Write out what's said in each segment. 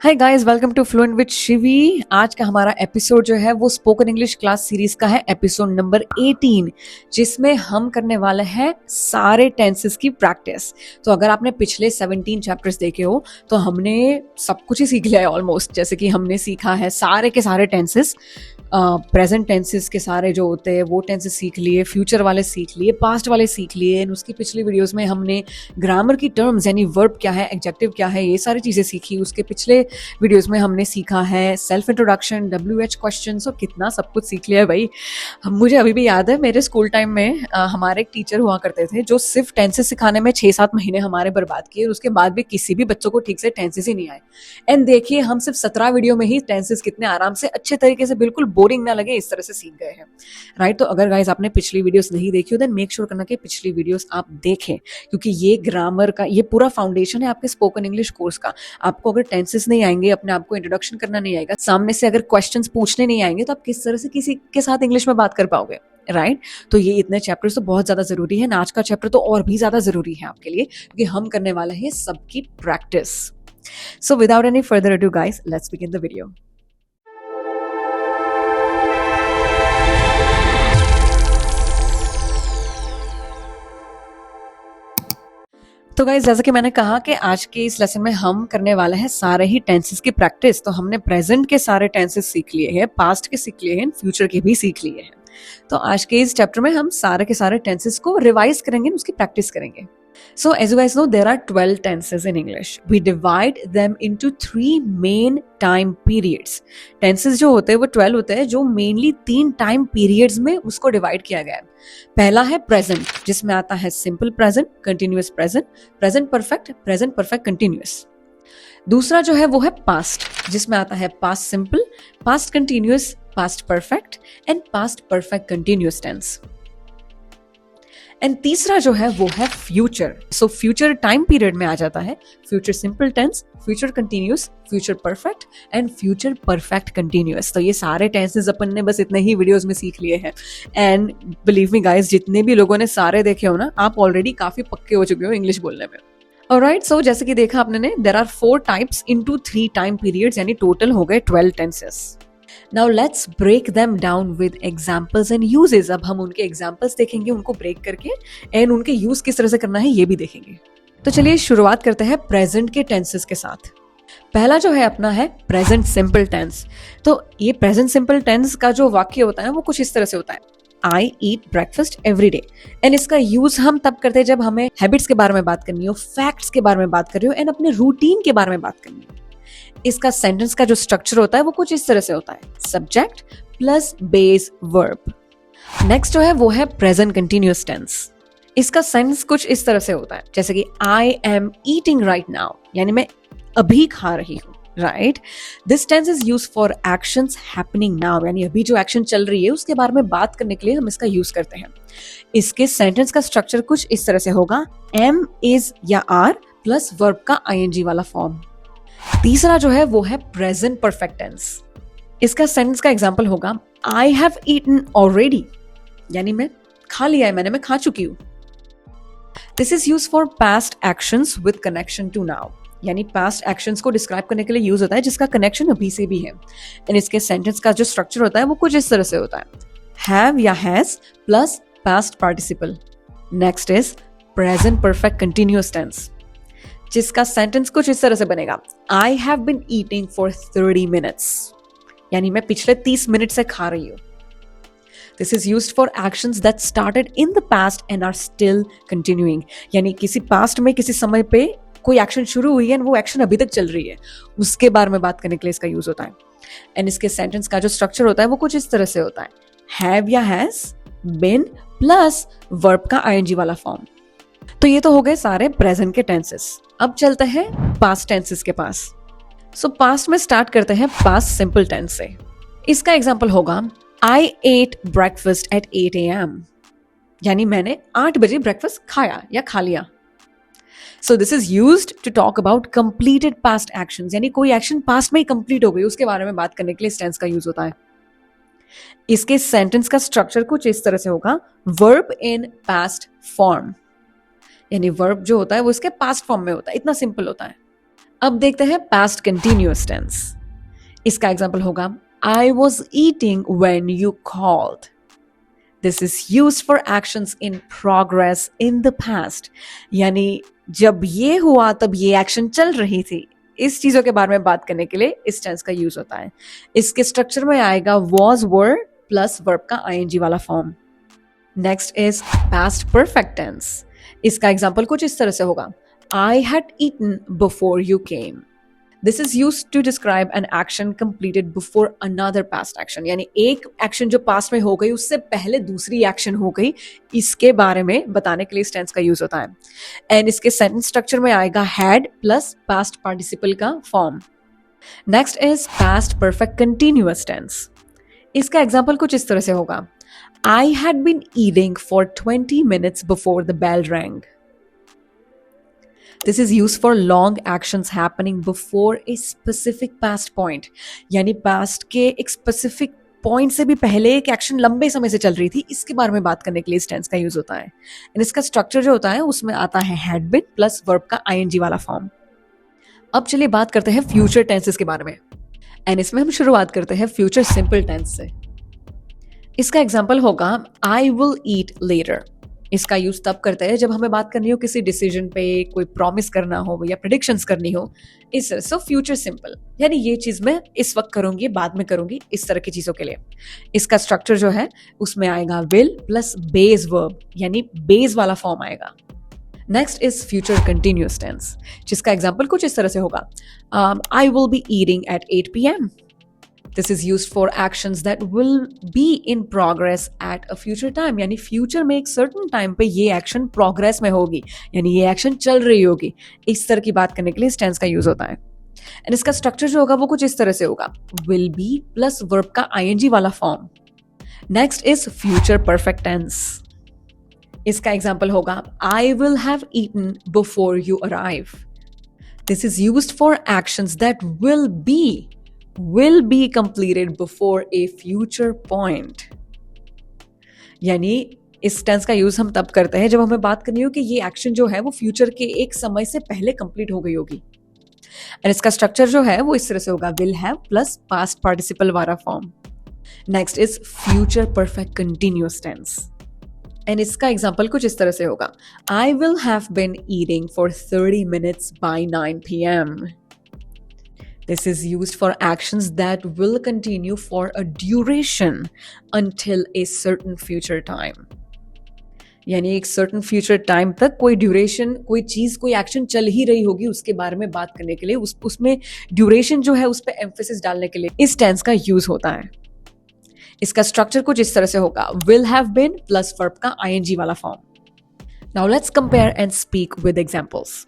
Hi guys, welcome to fluent with Shivi. आज का हमारा एपिसोड जो है वो स्पोकन इंग्लिश क्लास सीरीज का है, एपिसोड नंबर 18, जिसमें हम करने वाले हैं सारे टेंसेस की प्रैक्टिस। तो अगर आपने पिछले 17 चैप्टर्स देखे हो तो हमने सब कुछ ही सीख लिया है ऑलमोस्ट। जैसे कि हमने सीखा है सारे के सारे टेंसेस, प्रेजेंट टेंसेस के सारे जो होते हैं वो टेंसेस सीख लिए, फ्यूचर वाले सीख लिए, पास्ट वाले सीख लिए। उसकी पिछली वीडियोस में हमने ग्रामर की टर्म्स यानी वर्ब क्या है, एडजेक्टिव क्या है, ये सारी चीज़ें सीखी। उसके पिछले वीडियोस में हमने सीखा है सेल्फ इंट्रोडक्शन, WH क्वेश्चन, और कितना सब कुछ सीख लिया है भाई। मुझे अभी भी याद है मेरे स्कूल टाइम में हमारे एक टीचर हुआ करते थे जो सिर्फ टेंसेस सिखाने में 6-7 महीने हमारे बर्बाद किए, और उसके बाद भी किसी भी बच्चों को ठीक से टेंसेस ही नहीं आए। एंड देखिए हम सिर्फ 17 वीडियो में ही टेंसेस कितने आराम से, अच्छे तरीके से, बिल्कुल बोरिंग ना लगे इस तरह से सीख गए हैं, राइट। तो अगर गाइस आपने पिछली वीडियोस नहीं देखी हो देन मेक श्योर करना कि पिछली वीडियोस आप देखें, क्योंकि ये ग्रामर का ये पूरा फाउंडेशन है आपके स्पोकन इंग्लिश कोर्स का। आपको अगर टेंसेस नहीं आएंगे, अपने आप को इंट्रोडक्शन करना नहीं आएगा, सामने से अगर क्वेश्चंस पूछने नहीं आएंगे, तो आप किस तरह से किसी के साथ इंग्लिश में बात कर पाओगे, राइट। तो ये इतने चैप्टर्स तो बहुत ज्यादा जरूरी है। आज का चैप्टर तो और भी ज्यादा जरूरी है आपके लिए, क्योंकि हम करने वाले हैं सबकी practice. So without any further ado guys, let's begin the video. तो गाइस, जैसा कि मैंने कहा कि आज के इस लेसन में हम करने वाले हैं सारे ही टेंसेस की प्रैक्टिस। तो हमने प्रेजेंट के सारे टेंसेस सीख लिए हैं, पास्ट के सीख लिए हैं, फ्यूचर के भी सीख लिए हैं। तो आज के इस चैप्टर में हम सारे के सारे टेंसेस को रिवाइज करेंगे, उसकी प्रैक्टिस करेंगे। So as you guys know, there are 12 tenses in English. We divide them into 3 main time periods. Tenses जो होते हैं वो 12 होते हैं, जो mainly 3 time periods में उसको divide किया गया है। पहला है present, जिसमें आता है simple present, continuous present, present perfect, present perfect continuous। दूसरा जो है वो है past, जिसमें आता है past simple, past continuous, past perfect and past perfect continuous tense। And तीसरा जो है वो है future. So future time period में आ जाता है future simple tense, future continuous, future perfect and future perfect continuous. तो ये सारे टेंसेस अपन ने बस इतने ही वीडियोस में सीख लिए हैं। एंड बिलीव मी गाइस, जितने भी लोगों ने सारे देखे हो ना, आप ऑलरेडी काफी पक्के हो चुके हो इंग्लिश बोलने में। ऑलराइट, सो जैसे कि देखा आपने ने, there are 4 types into 3 time periods, यानी टोटल हो गए 12 tenses. Now let's break them down with examples and uses। अब हम उनके examples देखेंगे, उनको break करके, and उनके use किस तरह से करना है ये भी देखेंगे। तो चलिए शुरुआत करते हैं present के tenses के साथ। पहला जो है अपना है present simple tense। तो ये present simple tense का जो वाक्य होता है वो कुछ इस तरह से होता है, I eat breakfast every day। And इसका यूज हम तब करते हैं जब हमें हैबिट्स के बारे में बात करनी हो, फैक्ट्स के बारे में बात करनी हो, एंड अपने रूटीन के बारे में बात करनी हो। इसका सेंटेंस का जो स्ट्रक्चर होता है वो कुछ इस तरह से होता है, subject plus base verb. Next जो है वो है प्रेजेंट कंटिन्यूअस टेंस। इसका सेंटेंस कुछ इस तरह से होता है, जैसे कि I am eating right now, यानी मैं अभी खा रही हूँ, right. This tense is use for actions happening now, यानी अभी जो एक्शन चल रही है उसके बारे में बात करने के लिए हम इसका यूज करते हैं। इसके सेंटेंस का स्ट्रक्चर कुछ इस तरह से होगा, एम, इज या आर प्लस वर्ब का ING वाला फॉर्म। तीसरा जो है वो है प्रेजेंट परफेक्ट टेंस। इसका सेंटेंस का एग्जांपल होगा, आई हैव ईटन ऑलरेडी, यानी मैं खा लिया है, मैं खा चुकी हूं। This is use for past actions with connection to now, यानी पास्ट एक्शंस को डिस्क्राइब करने के लिए यूज होता है जिसका कनेक्शन अभी से भी है। एंड इसके सेंटेंस का जो स्ट्रक्चर होता है वो कुछ इस तरह से होता है, हैव या has plus past participle. Next is present perfect continuous tense, जिसका सेंटेंस कुछ इस तरह से बनेगा, I have been eating for 30 minutes, यानी मैं पिछले 30 मिनट से खा रही हूं। This is used for actions that started in the past and are still continuing, यानी किसी पास्ट में किसी समय पे कोई एक्शन शुरू हुई है और वो एक्शन अभी तक चल रही है, उसके बारे में बात करने के लिए इसका यूज होता है। एंड इसके सेंटेंस का जो स्ट्रक्चर होता है वो कुछ इस तरह से होता है, हैव या हैज, बिन प्लस वर्ब का ING वाला फॉर्म। तो ये तो हो गए सारे प्रेजेंट के टेंसेस। अब चलते हैं पास्ट टेंसेस के पास। सो पास्ट में स्टार्ट करते हैं पास्ट सिंपल टेंस से। इसका एग्जांपल होगा, आई एट ब्रेकफास्ट एट 8 AM, यानी मैंने 8 बजे ब्रेकफास्ट खाया या खा लिया। So this is used to talk about completed past actions, यानी कोई एक्शन पास्ट में ही कंप्लीट हो गई उसके बारे में बात करने के लिए इस टेंस का यूज होता है। इसके सेंटेंस का स्ट्रक्चर कुछ इस तरह से होगा, वर्ब इन पास्ट फॉर्म, यानी वर्ब जो होता है वो इसके पास्ट फॉर्म में होता है, इतना सिंपल होता है। अब देखते हैं पास्ट कंटिन्यूअस टेंस। इसका एग्जाम्पल होगा I was eating when you called. This is used for actions in progress in the past, यानी जब ये हुआ तब ये एक्शन चल रही थी, इस चीजों के बारे में बात करने के लिए इस टेंस का यूज होता है। इसके स्ट्रक्चर में आएगा वॉज वर प्लस वर्ब का आईएनजी वाला form. Next is past perfect tense. इसका एग्जाम्पल कुछ इस तरह से होगा I had eaten before you came. This is use to describe an action completed before another past action, यानी एक एक्शन जो पास्ट में हो गई उससे पहले दूसरी एक्शन हो गई, इसके बारे में बताने के लिए इस टेंस का यूज होता है। एंड इसके सेंटेंस स्ट्रक्चर में आएगा हैड प्लस पास्ट पार्टिसिपल का form. Next is past perfect continuous tense. इसका एग्जाम्पल कुछ इस तरह से होगा I had been eating for 20 minutes before the bell rang. This is used for long actions happening before a specific past point, यानी past के एक specific point से भी पहले एक एक्शन लंबे समय से चल रही थी, इसके बारे में बात करने के लिए इस टेंस का यूज होता है। एंड इसका स्ट्रक्चर जो होता है उसमें आता है हैड बीन प्लस वर्ब का आईएनजी वाला फॉर्म। अब चलिए बात करते हैं फ्यूचर टेंसेस के बारे में, एंड इसमें हम शुरुआत करते हैं फ्यूचर सिंपल टेंस से। इसका एग्जाम्पल होगा आई विल ईट लेटर। इसका यूज तब करते हैं जब हमें बात करनी हो किसी डिसीजन पे, कोई प्रॉमिस करना हो या प्रेडिक्शंस करनी हो, इस तरह से फ्यूचर सिंपल, यानी ये चीज मैं इस वक्त करूंगी, बाद में करूंगी, इस तरह की चीजों के लिए। इसका स्ट्रक्चर जो है उसमें आएगा विल प्लस बेस वर्ब, यानी बेस वाला फॉर्म आएगा। Next is future continuous tense, जिसका एग्जाम्पल कुछ इस तरह से होगा I will be eating at 8 PM। This is used for actions that will be in progress at a future time, यानी फ्यूचर में एक सर्टन टाइम पे ये एक्शन प्रोग्रेस में होगी, यानी ये एक्शन चल रही होगी, इस तरह की बात करने के लिए इस टेंस का यूज होता है। एंड इसका स्ट्रक्चर जो होगा वो कुछ इस तरह से होगा विल बी प्लस वर्ब का आईएनजी वाला form. Next is future perfect tense. इसका एग्जाम्पल होगा I will have eaten before you arrive. This is used for actions that will be completed before a future point, यानी इस tense का use हम तब करते हैं जब हमें बात करनी हो कि ये एक्शन जो है वो फ्यूचर के एक समय से पहले कंप्लीट हो गई होगी। एंड इसका स्ट्रक्चर जो है वो इस तरह से होगा will have plus past participle वाला form. Next is future perfect continuous tense, and इसका एग्जाम्पल कुछ इस तरह से होगा I will have been eating for 30 minutes by 9 PM। This is used for actions that will continue for a duration until a certain future time, यानी एक certain future time तक कोई ड्यूरेशन, कोई चीज, कोई एक्शन चल ही रही होगी, उसके बारे में बात करने के लिए उसमें ड्यूरेशन जो है उस पर एम्फेसिस डालने के लिए इस टेंस का यूज होता है। इसका स्ट्रक्चर कुछ इस तरह से होगा will have been plus verb का आईएनजी वाला form. Now let's compare and speak with examples.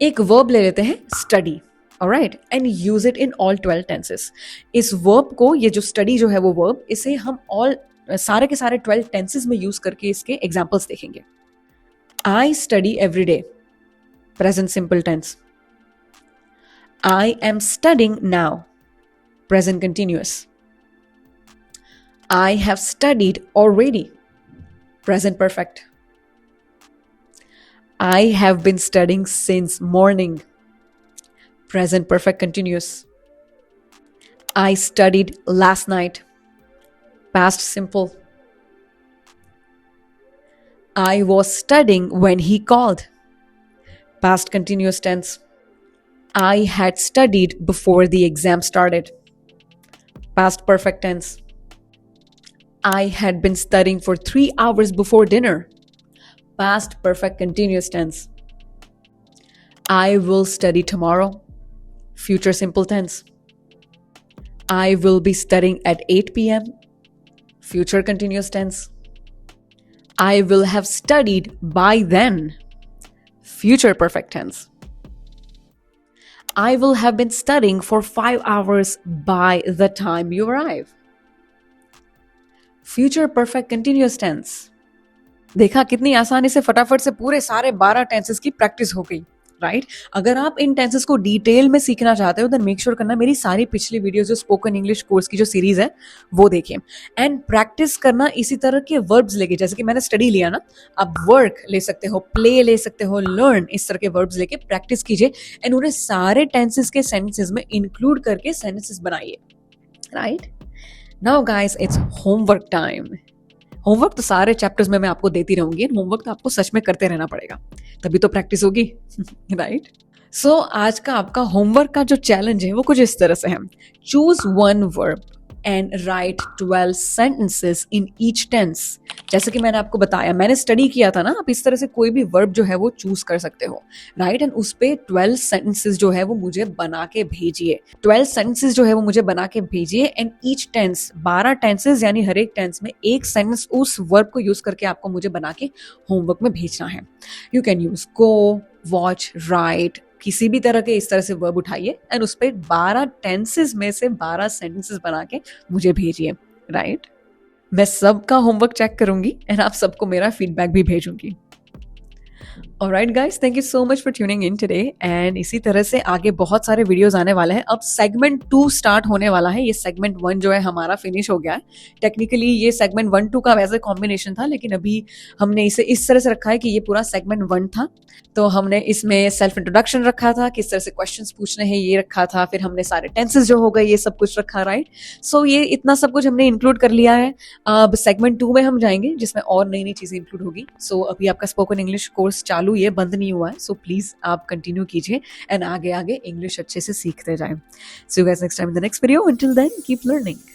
एक वर्ब ले लेते हैं study, alright, and use it in all 12 tenses। इस verb को, ये जो study जो है वो verb, इसे हम सारे के सारे 12 tenses में यूज करके इसके examples देखेंगे। I study every day, present simple tense। I am studying now, present continuous। I have studied already, present perfect। I have been studying since morning, present perfect continuous। I studied last night, past simple। I was studying when he called, past continuous tense। I had studied before the exam started, past perfect tense। I had been studying for 3 hours before dinner, past perfect continuous tense। I will study tomorrow, future simple tense। I will be studying at 8 PM, future continuous tense। I will have studied by then, future perfect tense। I will have been studying for 5 hours by the time you arrive, future perfect continuous tense। देखा कितनी आसानी से फटाफट से पूरे सारे 12 tenses की practice हो गई। राइट अगर आप इन टेंसेस को डिटेल में सीखना चाहते हो देन मेक श्योर करना मेरी सारी पिछली वीडियोस जो स्पोकन इंग्लिश कोर्स की जो सीरीज है वो देखिए एंड प्रैक्टिस करना इसी तरह के वर्ब्स लेके जैसे कि मैंने स्टडी लिया ना आप वर्क ले सकते हो प्ले ले सकते हो लर्न इस तरह के वर्ब्स लेके प्रैक्टिस कीजिए एंड उन्हें सारे टेंसेस के सेंटेंसेस में इंक्लूड करके सेंटेंसेस बनाइए right now guys it's homework time homework तो सारे चैप्टर्स में मैं आपको देती रहूंगी होमवर्क तो आपको सच में करते रहना पड़ेगा तभी तो प्रैक्टिस होगी राइट सो आज का आपका होमवर्क का जो चैलेंज है वो कुछ इस तरह से है choose one verb and write 12 sentences in each tense जैसे कि मैंने आपको बताया मैंने स्टडी किया था ना आप इस तरह से कोई भी वर्ब जो है वो चूज कर सकते हो राइट एंड उस पे 12 सेंटेंसेस जो है वो मुझे बना के भेजिए 12 सेंटेंसेस जो है वो मुझे बना के भेजिए एंड ईच टेंस 12 टेंसेस यानी हर एक टेंस में एक सेंटेंस उस वर्ब को यूज करके आपको मुझे बना के होमवर्क में भेजना है you can use go watch right किसी भी तरह के इस तरह से वर्ब उठाइए एंड उस पर 12 टेंसेस में से 12 सेंटेंसेस बना के मुझे भेजिए राइट मैं सबका होमवर्क चेक करूंगी एंड आप सबको मेरा फीडबैक भी भेजूंगी alright guys thank you so much for tuning in today and इसी तरह से आगे बहुत सारे वीडियोस आने वाले हैं अब सेगमेंट 2 स्टार्ट होने वाला है ये सेगमेंट 1 जो है हमारा फिनिश हो गया है टेक्निकली ये सेगमेंट 1-2 का वैसे कॉम्बिनेशन था लेकिन अभी हमने इसे इस तरह से रखा है कि ये पूरा सेगमेंट 1 था तो हमने इसमें सेल्फ इंट्रोडक्शन रखा था किस तरह से क्वेश्चंस पूछने हैं ये रखा था फिर हमने सारे टेंसेस जो हो गए ये सब कुछ रखा राइट सो ये इतना सब कुछ हमने इंक्लूड कर लिया है अब सेगमेंट 2 में हम जाएंगे जिसमें और नई नई चीजें इंक्लूड होगी सो अभी आपका स्पोकन इंग्लिश कोर्स चालू ये बंद नहीं हुआ है सो प्लीज आप कंटिन्यू कीजिए एंड आगे आगे इंग्लिश अच्छे से सीखते जाएं so you guys next time in the next video until then keep learning